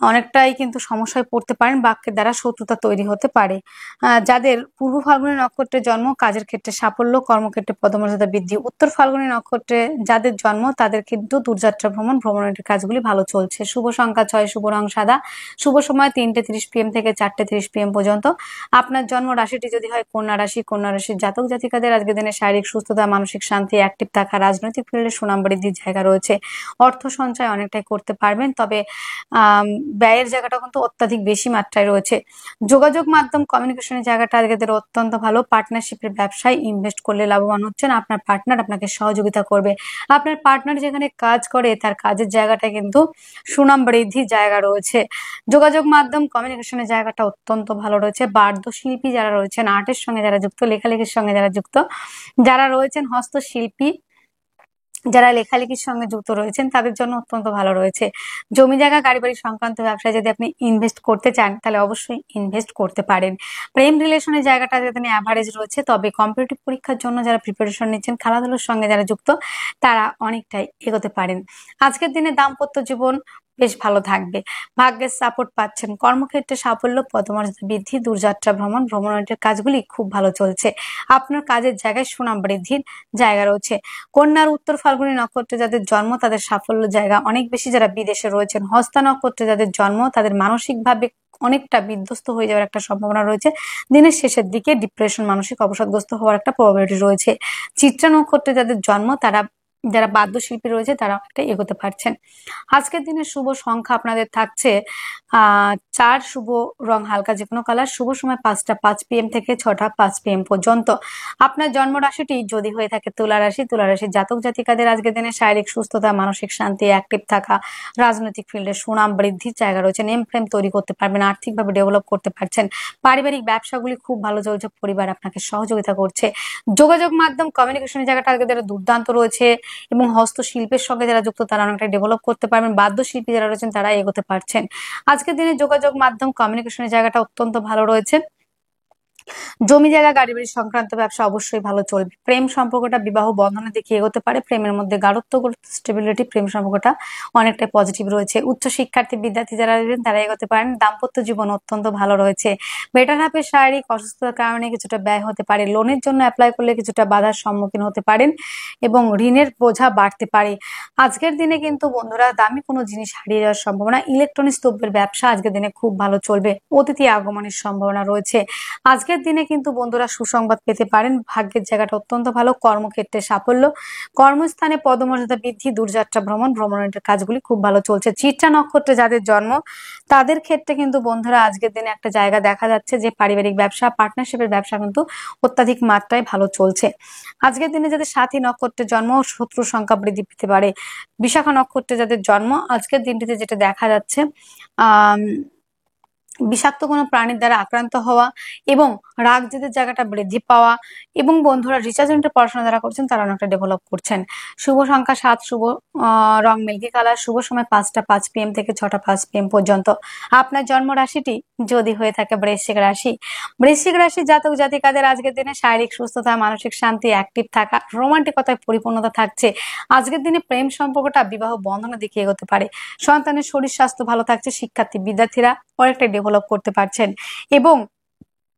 অনেকটাই কিন্তু সমস্যায় পড়তে পারেন, বাক্যের দ্বারা শত্রুতা তৈরি হতে পারে। যাদের পূর্ব ফাল্গুনী নক্ষত্রে জন্ম, কাজের ক্ষেত্রে সাফল্য, কর্মক্ষেত্রে পদমর্যাদা বৃদ্ধি। উত্তর ফাল্গুনী নক্ষত্রে যাদের জন্ম তাদের কিন্তু দূরযাত্রা ভ্রমণের কাজগুলি ভালো চলছে। শুভ সংখ্যা 6, শুভ রং সাদা, শুভ সময় 3টে 30 PM থেকে 4টে 30 PM পর্যন্ত। আপনার জন্ম রাশিটি যদি হয় কন্যা রাশি, কন্যা রাশির জাতক জাতিকাদের আজকের দিনে শারীরিক সুস্থতা, মানসিক শান্তি, অ্যাক্টিভ থাকা, রাজনৈতিক ফিল্ডে সুনাম বৃদ্ধির জায়গা রয়েছে। অর্থ সঞ্চয় অনেকটাই করতে পারবেন, তবে ব্যয়ের জায়গাটা কিন্তু অত্যাধিক বেশি মাত্রায় রয়েছে। যোগাযোগ মাধ্যম, কমিউনিকেশনের জায়গাটা আজকেদের অত্যন্ত ভালো। পার্টনারশিপের ব্যবসায় ইনভেস্ট করলে লাভবান হচ্ছেন। আপনার পার্টনার আপনাকে সহযোগিতা করবে। আপনার পার্টনার যেখানে কাজ করে তার কাজের জায়গাটা কিন্তু সুনাম বৃদ্ধির জায়গা রয়েছে। যোগাযোগ মাধ্যম, কমিউনিকেশনের জায়গাটা অত্যন্ত ভালো রয়েছে। বাদ্যশিল্পী যারা রয়েছেন, আর্টের সঙ্গে যারা যুক্ত, লেখালেখির সঙ্গে যারা যুক্ত, যারা রয়েছেন হস্তশিল্পী, যারা লেখালেখির সঙ্গে যুক্ত রয়েছেন তাদের জন্য অত্যন্ত ভালো রয়েছে। জমি জায়গা গাড়ি বাড়ি সংক্রান্ত ব্যবসায় যদি আপনি ইনভেস্ট করতে চান তাহলে অবশ্যই ইনভেস্ট করতে পারেন। প্রেম রিলেশনের জায়গাটা যেখানে অ্যাভারেজ রয়েছে, তবে কম্পিটিটিভ পরীক্ষার জন্য যারা প্রিপারেশন নিচ্ছেন, খেলাধুলার সঙ্গে যারা যুক্ত, তারা অনেকটাই এগোতে পারেন। আজকের দিনে দাম্পত্য জীবন বেশ ভালো থাকবে, ভাগ্যের সাপোর্ট পাচ্ছেন। কর্মক্ষেত্রে সাফল্য, পদমর্যাদা বৃদ্ধি, দূরযাত্রা ভ্রমণের কাজগুলি খুব ভালো চলছে। আপনার কাজের জায়গায় সুনাম বৃদ্ধির জায়গা রয়েছে। কন্যার উত্তর ফাল্গুনী নক্ষত্রে যাদের জন্ম তাদের সাফল্য জায়গা অনেক বেশি। যারা বিদেশে রয়েছেন, হস্তা নক্ষত্রে যাদের জন্ম তাদের মানসিকভাবে অনেকটা বিধ্বস্ত হয়ে যাওয়ার একটা সম্ভাবনা রয়েছে। দিনের শেষের দিকে ডিপ্রেশন, মানসিক অবসাদগ্রস্ত হওয়ার একটা প্রবাবিলিটি রয়েছে। চিত্রা নক্ষত্রে যাদের জন্ম তারা যারা বাদ্যশিল্পী রয়েছে তারা অনেকটা এগোতে পারছেন। আজকের দিনে শুভ সংখ্যা আপনাদের থাকছে 4, শুভ রং হালকা যে কোনো কালার, শুভ সময় 5টা 5 PM থেকে 6টা 5 PM পর্যন্ত। আপনার জন্ম রাশিটি যদি হয়ে থাকে তুলা রাশি, তুলা রাশির জাতক জাতিকাদের আজকের দিনে শারীরিক সুস্থতা, মানসিক শান্তি, অ্যাক্টিভ থাকা, রাজনৈতিক ফিল্ডে সুনাম বৃদ্ধির জায়গা রয়েছে, নেম ফ্রেম তৈরি করতে পারবেন, আর্থিকভাবে ডেভেলপ করতে পারছেন, পারিবারিক ব্যবসাগুলি খুব ভালো চলছে, পরিবার আপনাকে সহযোগিতা করছে, যোগাযোগ মাধ্যম কমিউনিকেশনের জায়গাটা আজকে যারা দুর্দান্ত রয়েছে এবং হস্তশিল্পের সঙ্গে যারা যুক্ত তারা অনেকটা ডেভেলপ করতে পারবেন, বাদ্যশিল্পী যারা রয়েছেন তারা এগোতে পারছেন। আজকের দিনে যোগাযোগ মাধ্যম কমিউনিকেশনের জায়গাটা অত্যন্ত ভালো রয়েছে। জমি জায়গা গাড়ি বাড়ি সংক্রান্ত ব্যবসা অবশ্যই ভালো চলবে। প্রেম সম্পর্কটা বিবাহ বন্ধনের দিকে এগোতে পারে, প্রেমের মধ্যে গাঢ়ত্ব স্টেবিলিটি, প্রেম সম্পর্কটা অনেকটাই পজিটিভ রয়েছে। উচ্চ শিক্ষার্থী বিদ্যার্থী যারা রয়েছেন তারা এগোতে পারেন। দাম্পত্য জীবন অত্যন্ত ভালো রয়েছে। বেটার হাফের শারীরিক অসুস্থতার কারণে কিছুটা ব্যয় হতে পারে, লোনের জন্য অ্যাপ্লাই করলে কিছুটা বাধার সম্মুখীন হতে পারেন এবং ঋণের বোঝা বাড়তে পারে। আজকের দিনে কিন্তু বন্ধুরা দামি কোনো জিনিস হারিয়ে যাওয়ার সম্ভাবনা, ইলেকট্রনিক্স দ্রব্যের ব্যবসা আজকের দিনে খুব ভালো চলবে, অতিথি আগমনের সম্ভাবনা রয়েছে। আজকের দিনে কিন্তু বন্ধুরা সুসংবাদ পেতে পারেন, ভাগ্যের জায়গাটা অত্যন্ত ভালো, কর্মক্ষেত্রে সাফল্য, কর্মস্থানে পদমর্যাদা বৃদ্ধি, দূরযাত্রা ভ্রমণ, ভ্রমণের কাজগুলি খুব ভালো চলছে। চিত্রা নক্ষত্রে যাদের জন্ম তাদের ক্ষেত্রে কিন্তু বন্ধুরা আজকের দিনে একটা জায়গা দেখা যাচ্ছে যে পারিবারিক ব্যবসা, পার্টনারশিপের ব্যবসা কিন্তু অত্যাধিক মাত্রায় ভালো চলছে। আজকের দিনে যাদের সাথী নক্ষত্রে জন্ম, শত্রু সংখ্যা বৃদ্ধি পেতে পারে। বিশাখা নক্ষত্রে যাদের জন্ম আজকের দিনটিতে যেটা দেখা যাচ্ছে আহ বিষাক্ত কোনো প্রাণীর দ্বারা আক্রান্ত হওয়া এবং রাগ জেদের জায়গাটা বৃদ্ধি পাওয়া এবং বন্ধুরা রিসার্চ সেন্টার পড়াশোনা যারা করছেন তারা অনেকটা ডেভেলপ করছেন। শুভ সংখ্যা 7, শুভ রং মিল্কি কালার, শুভ সময় 5টা 5 PM থেকে 6টা 5 PM পর্যন্ত। আপনার জন্ম রাশিটি যদি হয়ে থাকে বৃশ্চিক রাশি, বৃশ্চিক রাশির জাতক জাতিকাদের আজকের দিনে শারীরিক সুস্থতা, মানসিক শান্তি, অ্যাক্টিভ থাকা, রোমান্টিকতায় পরিপূর্ণতা থাকছে। আজকের দিনে প্রেম সম্পর্কটা বিবাহ বন্ধনের দিকে এগোতে পারে, সন্তানের শরীর স্বাস্থ্য ভালো থাকছে, শিক্ষার্থী বিদ্যার্থীরা অনেকটাই ডেভেলপ করতে পারছেন এবং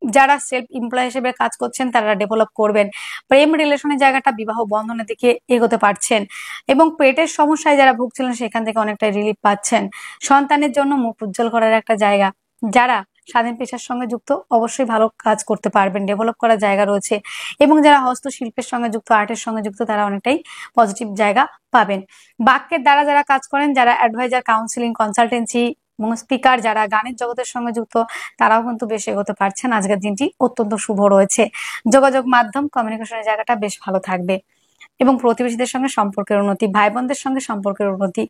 যারা সেলফ এমপ্লয় হিসেবে কাজ করছেন তারা ডেভেলপ করবেন। প্রেম রিলেশনের জায়গাটা বিবাহ বন্ধনের দিকে এগোতে পারছেন এবং পেটের সমস্যায় যারা ভুগছিলেন সেখান থেকে অনেকটাই রিলিফ পাচ্ছেন। সন্তানের জন্য মুখ উজ্জ্বল করার একটা জায়গা, যারা স্বাধীন পেশার সঙ্গে যুক্ত অবশ্যই ভালো কাজ করতে পারবেন, ডেভেলপ করার জায়গা রয়েছে এবং যারা হস্তশিল্পের সঙ্গে যুক্ত, আর্টের সঙ্গে যুক্ত তারা অনেকটাই পজিটিভ জায়গা পাবেন। বাক্যের দ্বারা যারা কাজ করেন, যারা অ্যাডভাইজার, কাউন্সিলিং, কনসালটেন্সি এবং স্পিকার, যারা গানের জগতের সঙ্গে যুক্ত তারাও কিন্তু বেশ এগোতে পারছেন। আজকের দিনটি অত্যন্ত শুভ রয়েছে। যোগাযোগ মাধ্যম কমিউনিকেশনের জায়গাটা বেশ ভালো থাকবে এবং প্রতিবেশীদের সঙ্গে সম্পর্কের উন্নতি, ভাই বোনদের সঙ্গে সম্পর্কের উন্নতি,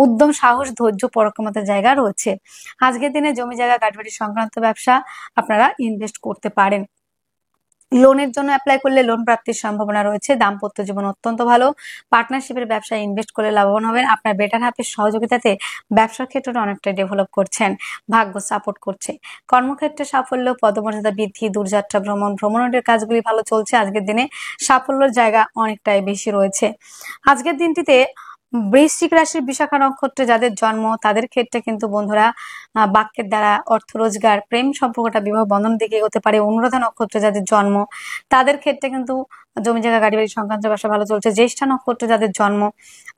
উদ্যম, সাহস, ধৈর্য, পরাক্রমতার জায়গা রয়েছে। আজকের দিনে জমি জায়গা গাড়ি বাড়ি সংক্রান্ত ব্যবসা আপনারা ইনভেস্ট করতে পারেন। লোনের জন্য অ্যাপ্লাই করলে লোন প্রাপ্তির সম্ভাবনা রয়েছে। দাম্পত্য জীবন অত্যন্ত ভালো, পার্টনারশিপের ব্যবসায় ইনভেস্ট করলে লাভবান হবেন। আপনার বেটার হাফের সহযোগিতাতে ব্যবসার ক্ষেত্রে অনেকটা ডেভেলপ করছেন, ভাগ্য সাপোর্ট করছে। কর্মক্ষেত্রে সাফল্য, পদমর্যাদা বৃদ্ধি, দূরযাত্রা ভ্রমণ, ভ্রমণের কাজগুলি ভালো চলছে। আজকের দিনে সাফল্যের জায়গা অনেকটাই বেশি রয়েছে। আজকের দিনটিতে বৃশ্চিক রাশির বিশাখা নক্ষত্রে যাদের জন্ম তাদের ক্ষেত্রে কিন্তু বন্ধুরা বাক্যের দ্বারা অর্থ রোজগার, প্রেম সম্পর্কটা বিবাহ বন্ধন দিকে এগোতে পারে। অনুরাধা নক্ষত্রে যাদের জন্ম তাদের ক্ষেত্রে কিন্তু জমি জায়গা গাড়ি বাড়ি সংক্রান্ত ব্যবসা ভালো চলছে। জ্যেষ্ঠা নক্ষত্রে যাদের জন্ম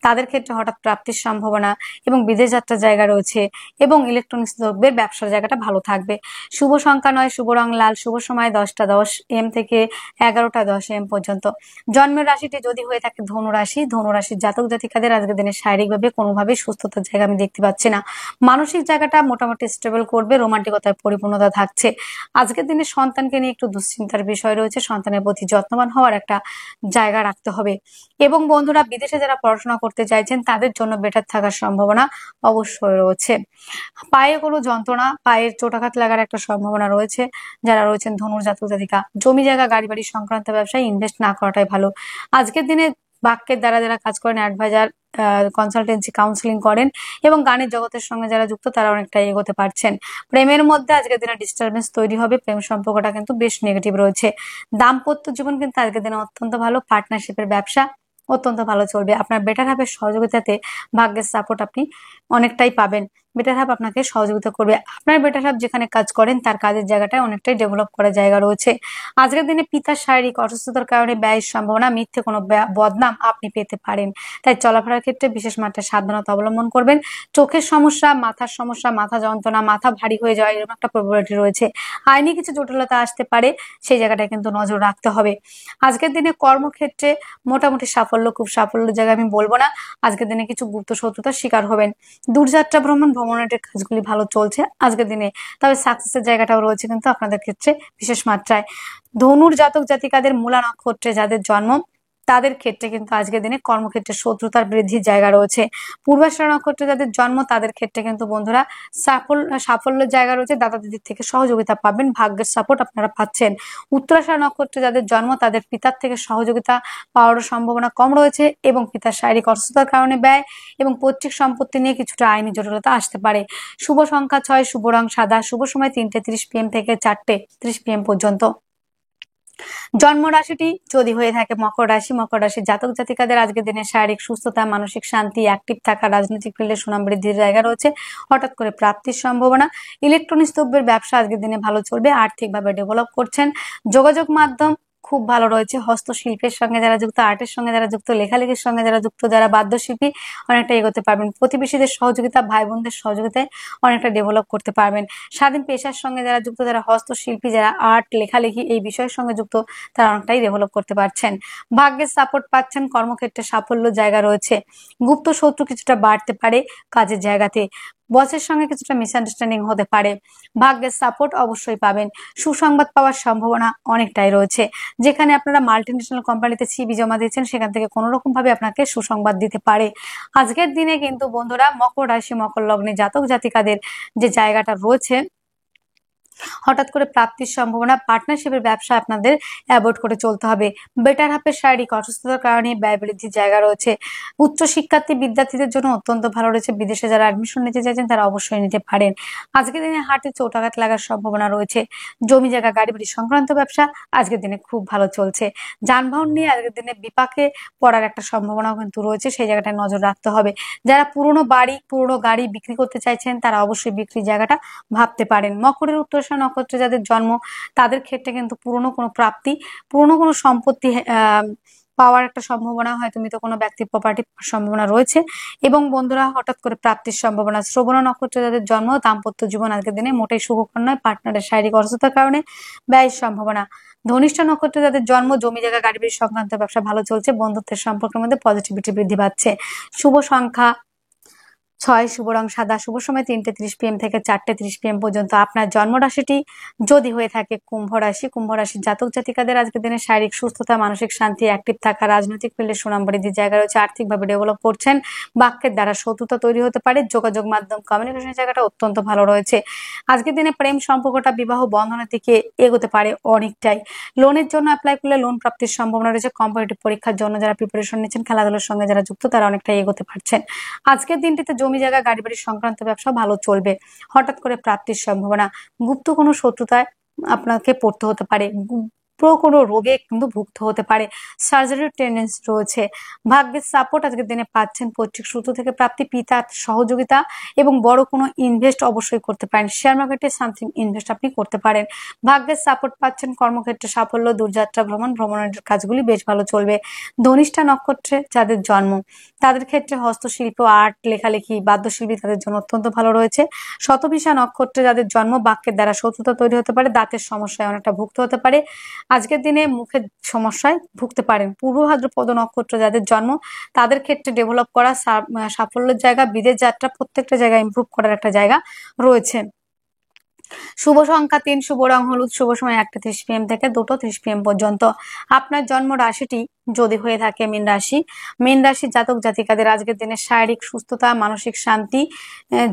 তাদের ক্ষেত্রে হঠাৎ প্রাপ্তির সম্ভাবনা এবং বিদেশ যাত্রার জায়গা রয়েছে এবং ইলেকট্রনিক্স দ্রব্যের ব্যবসার জায়গাটা ভালো থাকবে। শুভ সংখ্যা 9, শুভ রং লাল, শুভ সময় 10টা 10 AM থেকে 11টা 10 AM পর্যন্ত। জন্মের রাশিটি যদি হয়ে থাকে ধনু রাশি, ধনু রাশির জাতক জাতিকাদের আজকের দিনে শারীরিকভাবে কোনোভাবে সুস্থতার জায়গা আমি দেখতে পাচ্ছি না। মানসিক জায়গাটা মোটামুটি স্টেবল করবে, রোমান্টিকতায় পরিপূর্ণতা থাকছে। আজকের দিনে সন্তানকে নিয়ে একটু দুশ্চিন্তার বিষয় রয়েছে, সন্তানের প্রতি যত্নবান হওয়ার একটা জায়গা রাখতে হবে এবং বন্ধুরা বিদেশে যারা পড়াশোনা করতে চাইছেন তাদের জন্য বেটার থাকার সম্ভাবনা অবশ্যই রয়েছে। পায়ে কোনো যন্ত্রণা, পায়ের চোটাঘাত লাগার একটা সম্ভাবনা রয়েছে যারা রয়েছেন ধনুর জাতক জাতিকা। জমি জায়গা গাড়ি বাড়ি সংক্রান্ত ব্যবসায় ইনভেস্ট না করাটাই ভালো। আজকের দিনে বাক্যের দ্বারা যারা কাজ করেন, অ্যাডভাইজার, কনসালটেন্সি, কাউন্সিলিং করেন এবং গানের জগতের সঙ্গে যারা যুক্ত তারা অনেকটাই এগোতে পারছেন। প্রেমের মধ্যে আজকের দিনে ডিস্টারবেন্স তৈরি হবে, প্রেম সম্পর্কটা কিন্তু বেশ নেগেটিভ রয়েছে। দাম্পত্য জীবন কিন্তু আজকের দিনে অত্যন্ত ভালো, পার্টনারশিপের ব্যবসা অত্যন্ত ভালো চলবে। আপনার বেটার হাফের সহযোগিতাতে ভাগ্যের সাপোর্ট আপনি অনেকটাই পাবেন। বেটার হাফ আপনাকে সহযোগিতা করবে। আপনার বেটার হাফ যেখানে কাজ করেন তার কাজের জায়গাটায় অনেকটাই ডেভেলপ করার জায়গা রয়েছে। আজকের দিনে পিতার শারীরিক অসুস্থতার কারণে ব্যয়ের সম্ভাবনা, মিথ্যে কোনো বদনাম আপনি পেতে পারেন। তাই চলাফেরার ক্ষেত্রে বিশেষ মাত্রায় সাবধানতা অবলম্বন করবেন। চোখের সমস্যা, মাথার সমস্যা, মাথা যন্ত্রণা, মাথা ভারী হয়ে যাওয়া এরকম একটা প্রবণতা রয়েছে। আইনি কিছু জটিলতা আসতে পারে, সেই জায়গাটায় কিন্তু নজর রাখতে হবে। আজকের দিনে কর্মক্ষেত্রে মোটামুটি সাফল্য, খুব সাফল্যের জায়গায় আমি বলবো না। আজকের দিনে কিছু গুপ্ত শত্রুতার শিকার হবেন। দূরযাত্রা ভ্রমণের কাজগুলি ভালো চলছে আজকের দিনে, তবে সাকসেসের জায়গাটাও রয়েছে কিন্তু আপনাদের ক্ষেত্রে বিশেষ মাত্রায়। ধনুর জাতক জাতিকাদের মূলা নক্ষত্রে যাদের জন্ম তাদের ক্ষেত্রে কিন্তু আজকের দিনে কর্মক্ষেত্রে শত্রুতার বৃদ্ধির জায়গা রয়েছে। পূর্বাষাঢ়া নক্ষত্রে যাদের জন্ম তাদের ক্ষেত্রে কিন্তু বন্ধুরা সাফল্যের জায়গা রয়েছে। দাদা দিদির থেকে সহযোগিতা পাবেন, ভাগ্যের সাপোর্ট আপনারা পাচ্ছেন। উত্তরাষাঢ়া নক্ষত্রে যাদের জন্ম তাদের পিতার থেকে সহযোগিতা পাওয়ার সম্ভাবনা কম রয়েছে এবং পিতার শারীরিক অসুস্থতার কারণে ব্যয় এবং পৈতৃক সম্পত্তি নিয়ে কিছুটা আইনি জটিলতা আসতে পারে। শুভ সংখ্যা 6, শুভ রং সাদা, শুভ সময় 3:30 PM থেকে 4:30 PM পর্যন্ত। জন্ম রাশিটি যদি হয়ে থাকে মকর রাশি, মকর রাশির জাতক জাতিকাদের আজকের দিনে শারীরিক সুস্থতা, মানসিক শান্তি, অ্যাক্টিভ থাকা, রাজনৈতিক ফিল্ডে সুনাম বৃদ্ধির জায়গা রয়েছে। হঠাৎ করে প্রাপ্তির সম্ভাবনা। ইলেকট্রনিক্স দ্রব্যের ব্যবসা আজকের দিনে ভালো চলবে, আর্থিকভাবে ডেভেলপ করছেন। যোগাযোগ মাধ্যম খুব ভালো রয়েছে। হস্তশিল্পের সঙ্গে যারা যুক্ত, আর্টের সঙ্গে যারা যুক্ত, লেখালেখির সঙ্গে যারা যুক্ত, যারা বাদ্যশিল্পী অনেকটা এগোতে পারবেন। প্রতিবেশীদের সহযোগিতা, ভাই বোনদের সহযোগিতায় অনেকটা ডেভেলপ করতে পারবেন। স্বাধীন পেশার সঙ্গে যারা যুক্ত, যারা হস্তশিল্পী, যারা আর্ট, লেখালেখি এই বিষয়ের সঙ্গে যুক্ত, তারা অনেকটাই ডেভেলপ করতে পারছেন। ভাগ্যের সাপোর্ট পাচ্ছেন, কর্মক্ষেত্রে সাফল্য জায়গা রয়েছে। গুপ্ত শত্রু কিছুটা বাড়তে পারে কাজের জায়গাতে। বসের সঙ্গে কিছুটা মিসআন্ডারস্ট্যান্ডিং হতে পারে। ভাগ্যের সাপোর্ট অবশ্যই পাবেন। সুসংবাদ পাওয়ার সম্ভাবনা অনেকটাই রয়েছে। যেখানে আপনারা মাল্টিন্যাশনাল কোম্পানিতে সিভি জমা দিয়েছেন সেখান থেকে কোনো রকম ভাবে আপনাকে সুসংবাদ দিতে পারে। আজকের দিনে কিন্তু বন্ধুরা মকর রাশি, মকর লগ্নে জাতক জাতিকাদের যে জায়গাটা রয়েছে, হঠাৎ করে প্রাপ্তির সম্ভাবনা, পার্টনারশিপের ব্যবসা আপনাদের অ্যাভয়েড করে চলতে হবে। বেটার হাফের শারীরিক অসুস্থতার কারণে ব্যয় বৃদ্ধির জায়গা রয়েছে। উচ্চ শিক্ষার্থী বিদ্যার্থীদের জন্য অত্যন্ত ভালো রয়েছে। বিদেশে যারা অ্যাডমিশন নিতে চাইছেন তারা অবশ্যই নিতে পারেন। আজকের দিনে হাটে চোটাঘাত লাগার সম্ভাবনা রয়েছে। জমি জায়গা, গাড়ি বাড়ি সংক্রান্ত ব্যবসা আজকের দিনে খুব ভালো চলছে। যানবাহন নিয়ে আজকের দিনে বিপাকে পড়ার একটা সম্ভাবনাও কিন্তু রয়েছে, সেই জায়গাটায় নজর রাখতে হবে। যারা পুরনো বাড়ি, পুরনো গাড়ি বিক্রি করতে চাইছেন তারা অবশ্যই বিক্রির জায়গাটা ভাবতে পারেন। মকরের উত্তরাষাঢ়া নক্ষত্রে যাদের জন্ম তাদের ক্ষেত্রে কিন্তু পুরনো কোনো প্রাপ্তি, পুরনো কোনো সম্পত্তি পাওয়ার একটা সম্ভাবনা, হয়তো মৃত কোনো ব্যক্তির প্রপার্টি সম্ভাবনা রয়েছে। এবং বন্ধুরা হঠাৎ করে প্রাপ্তির সম্ভাবনা। শ্রবণ নক্ষত্রে যাদের জন্ম দাম্পত্য জীবন আজকের দিনে মোটেই শুভকর নয়, পার্টনারের শারীরিক অসুস্থতার কারণে ব্যয়ের সম্ভাবনা। ধনিষ্ঠা নক্ষত্রে যাদের জন্ম জমি জায়গা গাড়ি বাড়ি সংক্রান্ত ব্যবসা ভালো চলছে। বন্ধুত্বের সম্পর্কের মধ্যে পজিটিভিটি বৃদ্ধি পাচ্ছে। শুভ সংখ্যা 6, শুভ রং সাদা, শুভ সময় 3:30 PM থেকে 4:30 PM পর্যন্ত। আপনার জন্ম রাশিটি যদি হয়ে থাকে কুম্ভ রাশি, কুম্ভ রাশির জাতক জাতিকাদের আজকের দিনে শারীরিক সুস্থতা, মানসিক শান্তি, অ্যাক্টিভ থাকা, রাজনৈতিক ফিল্ডে সুনাম বৃদ্ধির জায়গা রয়েছে। আর্থিকভাবে ডেভেলপ করছেন। বাক্যের দ্বারা শত্রুতা তৈরি হতে পারে। যোগাযোগ মাধ্যম, কমিউনিকেশনের জায়গাটা অত্যন্ত ভালো রয়েছে। আজকের দিনে প্রেম সম্পর্কটা বিবাহ বন্ধনের দিকে এগোতে পারে অনেকটাই। লোনের জন্য অ্যাপ্লাই করলে লোন প্রাপ্তির সম্ভাবনা রয়েছে। কম্পিটিটিভ পরীক্ষার জন্য যারা প্রিপারেশন নিচ্ছেন, খেলাধুলার সঙ্গে যারা যুক্ত, তারা অনেকটাই এগোতে পারছেন। আজকের দিনটিতে জমি জায়গা গাড়ি বাড়ি সংক্রান্ত ব্যবসা ভালো চলবে। হঠাৎ করে প্রাপ্তির সম্ভাবনা। গুপ্ত কোনো শত্রুতায় আপনাকে পড়তে হতে পারে। কোনো রোগে কিন্তু ভুগতে হতে পারে। সার্জারির টেন্ডেন্সি রয়েছে। ভাগ্যের সাপোর্ট আজকের দিনে পাচ্ছেন। পৈতৃক সূত্র থেকে প্রাপ্তি, পিতার সহযোগিতা এবং বড় কোনো ইনভেস্ট অবশ্যই করতে পারেন। শেয়ার মার্কেটে সামথিং ইনভেস্ট আপনি করতে পারেন। ভাগ্যের সাপোর্ট পাচ্ছেন। কর্মক্ষেত্রে সাফল্য, দূরযাত্রা ভ্রমণের কাজগুলি বেশ ভালো চলবে। ধনিষ্ঠা নক্ষত্রে যাদের জন্ম তাদের ক্ষেত্রে হস্তশিল্প, আর্ট, লেখালেখি, বাদ্যশিল্পী তাদের জন্য অত্যন্ত ভালো রয়েছে। শতভিষা নক্ষত্রে যাদের জন্ম বাক্যের দ্বারা শত্রুতা তৈরি হতে পারে। দাঁতের সমস্যায় অনেকটা ভুগতে হতে পারে। আজকের দিনে মুখের সমস্যায় ভুগতে পারেন। পূর্ব ভাদ্রপদ নক্ষত্র যাদের জন্ম তাদের ক্ষেত্রে ডেভেলপ করা, সাফল্যের জায়গা, বিদেশ যাত্রা, প্রত্যেকটা জায়গায় ইমপ্রুভ করার একটা জায়গা রয়েছে। শুভ সংখ্যা 3, শুভ রং হলুদ, শুভ সময় 1:30 PM থেকে 2:30 PM পর্যন্ত। আপনার জন্ম রাশিটি যদি হয়ে থাকে মীন রাশি, মীন রাশির জাতক জাতিকাদের আজকের দিনে শারীরিক সুস্থতা, মানসিক শান্তি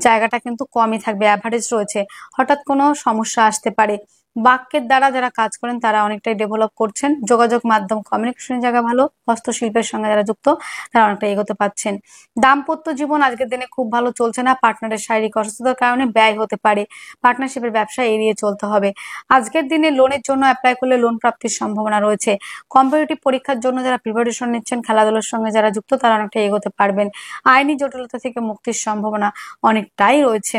জায়গাটা কিন্তু কমই থাকবে, অ্যাভারেজ রয়েছে। হঠাৎ কোনো সমস্যা আসতে পারে। বাক্যের দ্বারা যারা কাজ করেন তারা অনেকটাই ডেভেলপ করছেন। যোগাযোগ মাধ্যম কমিউনিকেশনের জায়গা ভালো। হস্তশিল্পের সঙ্গে যারা যুক্ত তারা অনেকটা এগোতে পারছেন। দাম্পত্য জীবন আজকের দিনে খুব ভালো চলছে না। পার্টনারের শারীরিক অসুস্থতার কারণে ব্যয় হতে পারে। পার্টনারশিপের ব্যবসা এড়িয়ে চলতে হবে। আজকের দিনে লোনের জন্য অ্যাপ্লাই করলে লোন প্রাপ্তির সম্ভাবনা রয়েছে। কম্পিটিটিভ পরীক্ষার জন্য যারা প্রিপারেশন নিচ্ছেন, খেলাধুলার সঙ্গে যারা যুক্ত তারা অনেকটা এগোতে পারবেন। আইনি জটিলতা থেকে মুক্তির সম্ভাবনা অনেকটাই রয়েছে।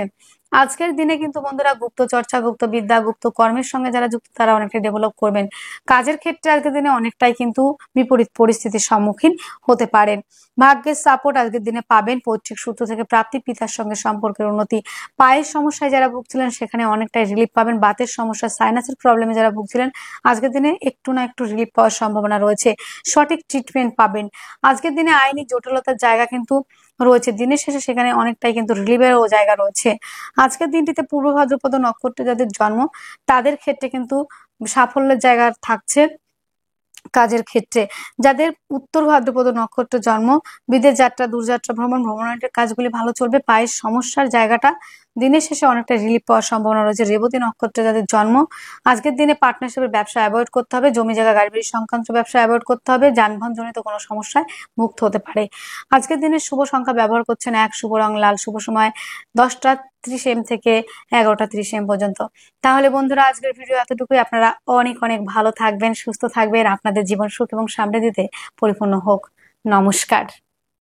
আজকের দিনে কিন্তু বন্ধুরা গুপ্ত চর্চা, গুপ্ত বিদ্যা, গুপ্ত কর্মের সঙ্গে যারা যুক্ত তারা অনেকটাই ডেভেলপ করবেন। কাজের ক্ষেত্রে আজকের দিনে অনেকটাই কিন্তু বিপরীত পরিস্থিতির সম্মুখীন হতে পারেন। ভাগ্যের সাপোর্ট আজকের দিনে পাবেন। পৈতৃক সূত্র থেকে প্রাপ্তি, পিতার সঙ্গে সম্পর্কের উন্নতি। পায়ের সমস্যায় যারা ভুগছিলেন সেখানে অনেকটাই রিলিফ পাবেন। বাতের সমস্যা, সাইনাসের প্রবলেমে যারা ভুগছিলেন আজকের দিনে একটু না একটু রিলিফ পাওয়ার সম্ভাবনা রয়েছে। সঠিক ট্রিটমেন্ট পাবেন। আজকের দিনে আইনি জটিলতার জায়গা কিন্তু রয়েছে। দিনের শেষে সেখানে অনেকটাই কিন্তু রিলিফেরও জায়গা রয়েছে। আজকের দিনটিতে পূর্ব ভাদ্রপদ নক্ষত্রে যাদের জন্ম তাদের ক্ষেত্রে কিন্তু সাফল্যের জায়গা থাকছে। কাজের ক্ষেত্রে যাদের উত্তর ভাদ্রপদ নক্ষত্র জন্ম, বিদেশ যাত্রা, দূরযাত্রা, ভ্রমণের কাজগুলি ভালো চলবে। পায়ের সমস্যার জায়গাটা দিনের শেষে অনেকটা রিলিফ পাওয়ার সম্ভাবনা রয়েছে। রেবতী নক্ষত্রে যাদের জন্ম আজকের দিনে পার্টনারশিপের ব্যবসা অ্যাভয়েড করতে হবে। জমি জায়গা, গাড়ি বাড়ি সংক্রান্ত ব্যবসা অ্যাভয়েড করতে হবে। যানবাহন জনিত কোনো সমস্যায় মুক্ত হতে পারে। আজকের দিনে শুভ সংখ্যা ব্যবহার করছেন 1, শুভ রং লাল, শুভ সময় 10টা 30 AM থেকে 11টা 30 AM পর্যন্ত। তাহলে বন্ধুরা আজকের ভিডিও এতটুকুই। আপনারা অনেক অনেক ভালো থাকবেন, সুস্থ থাকবেন। আপনাদের জীবন সুখ এবং সমৃদ্ধিতে পরিপূর্ণ হোক। নমস্কার।